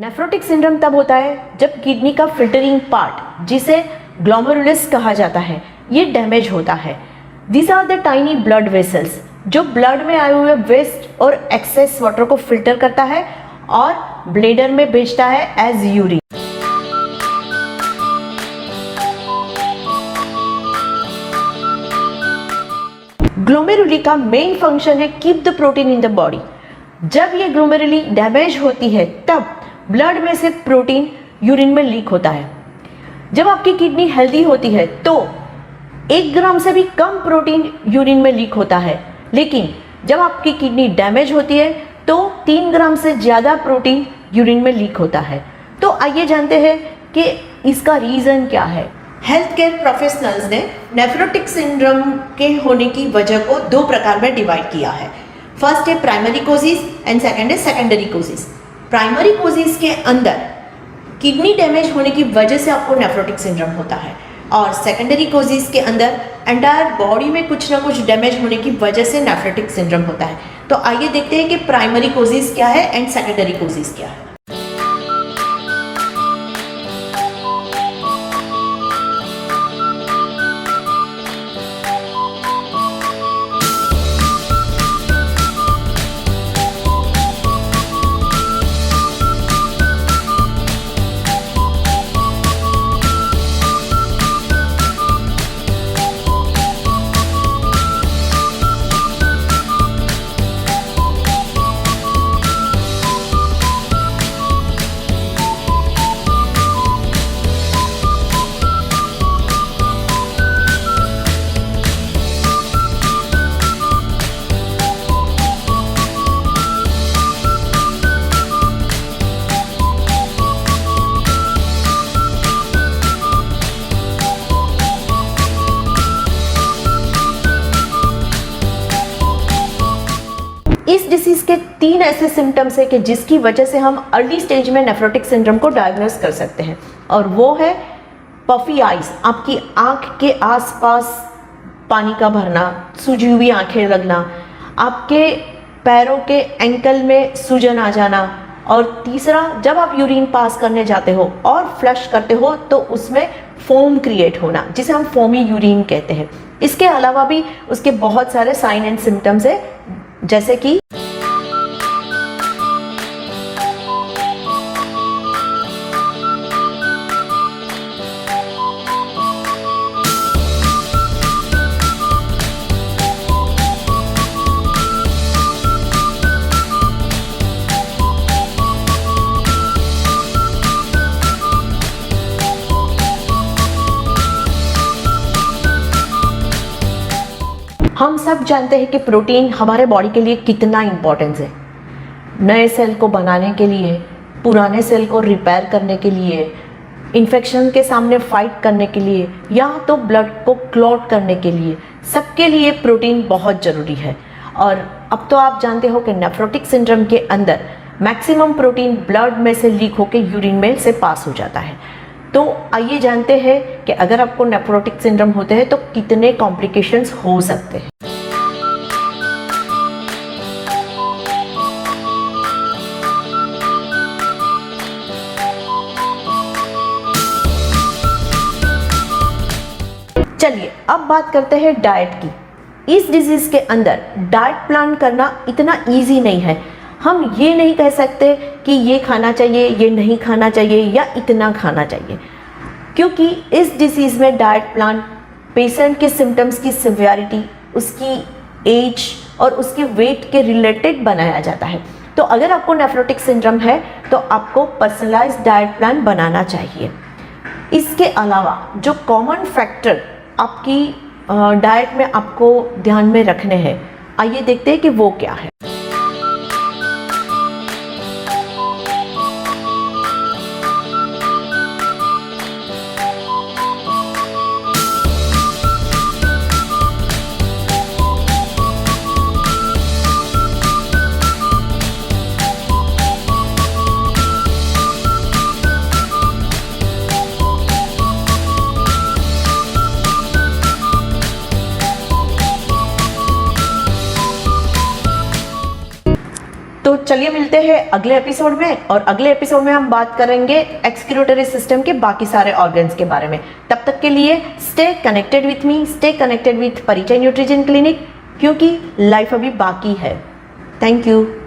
Nephrotic syndrome तब होता है जब किडनी का फिल्टरिंग पार्ट, जिसे ग्लोमेरुलस कहा जाता है, ये डैमेज होता है। These are the tiny blood vessels जो ब्लड में आए हुए वेस्ट और एक्सेस वाटर को फिल्टर करता है और ब्लेडर में भेजता है एज यूरिन। ग्लोमेरुली का मेन फंक्शन है keep the protein in the body. जब ये ग्लोमेरुली डैमेज होती है तब ब्लड में से प्रोटीन यूरिन में लीक होता है। जब आपकी किडनी हेल्दी होती है तो 1 ग्राम से भी कम प्रोटीन यूरिन में लीक होता है, लेकिन जब आपकी किडनी डैमेज होती है तो 3 ग्राम से ज़्यादा प्रोटीन यूरिन में लीक होता है। तो आइए जानते हैं कि इसका रीज़न क्या है। हेल्थ केयर प्रोफेशनल्स ने नेफ्रोटिक सिंड्रोम के होने की वजह को 2 प्रकार में डिवाइड किया है। फर्स्ट है प्राइमरी कोजिस एंड सेकंड है सेकेंडरी कोजिस। प्राइमरी कोजिस के अंदर किडनी डैमेज होने की वजह से आपको नेफ्रोटिक सिंड्रोम होता है, और सेकेंडरी कोजिस के अंदर एंटायर बॉडी में कुछ ना कुछ डैमेज होने की वजह से नेफ्रोटिक सिंड्रोम होता है। तो आइए देखते हैं कि प्राइमरी कोजिस क्या है एंड सेकेंडरी कोजिस क्या है। इस डिसीज के 3 ऐसे सिम्टम्स है कि जिसकी वजह से हम अर्ली स्टेज में नेफ्रोटिक सिंड्रोम को डायग्नोस कर सकते हैं, और वो है पफी आइज, आपकी आंख के आसपास पानी का भरना, सूजी हुई आंखें लगना, आपके पैरों के एंकल में सूजन आ जाना, और तीसरा जब आप यूरिन पास करने जाते हो और फ्लश करते हो तो उसमें फोम क्रिएट होना, जिसे हम फोमी यूरिन कहते हैं। इसके अलावा भी उसके बहुत सारे साइन एंड सिम्टम्स है, जैसे कि हम सब जानते हैं कि प्रोटीन हमारे बॉडी के लिए कितना इम्पोर्टेंस है। नए सेल को बनाने के लिए, पुराने सेल को रिपेयर करने के लिए, इन्फेक्शन के सामने फाइट करने के लिए, या तो ब्लड को क्लॉट करने के लिए, सबके लिए प्रोटीन बहुत ज़रूरी है। और अब तो आप जानते हो कि नेफ्रोटिक सिंड्रोम के अंदर मैक्सिमम प्रोटीन ब्लड में से लीक होकर यूरिन में से पास हो जाता है। तो आइए जानते हैं कि अगर आपको नेफ्रोटिक सिंड्रोम होते हैं तो कितने कॉम्प्लिकेशंस हो सकते हैं। चलिए अब बात करते हैं डाइट की। इस डिजीज के अंदर डाइट प्लान करना इतना इजी नहीं है। हम ये नहीं कह सकते कि ये खाना चाहिए, ये नहीं खाना चाहिए, या इतना खाना चाहिए, क्योंकि इस डिसीज़ में डाइट प्लान पेशेंट के सिम्टम्स की सिवियरिटी, उसकी एज और उसके वेट के रिलेटेड बनाया जाता है। तो अगर आपको नेफ्रोटिक सिंड्रोम है तो आपको पर्सनलाइज्ड डाइट प्लान बनाना चाहिए। इसके अलावा जो कॉमन फैक्टर आपकी डाइट में आपको ध्यान में रखने हैं, आइए देखते हैं कि वो क्या है। तो चलिए मिलते हैं अगले एपिसोड में, और अगले एपिसोड में हम बात करेंगे एक्सक्रीटरी सिस्टम के बाकी सारे ऑर्गन्स के बारे में। तब तक के लिए stay connected with me, stay connected with परिचय न्यूट्रिशन क्लिनिक, क्योंकि लाइफ अभी बाकी है। Thank you.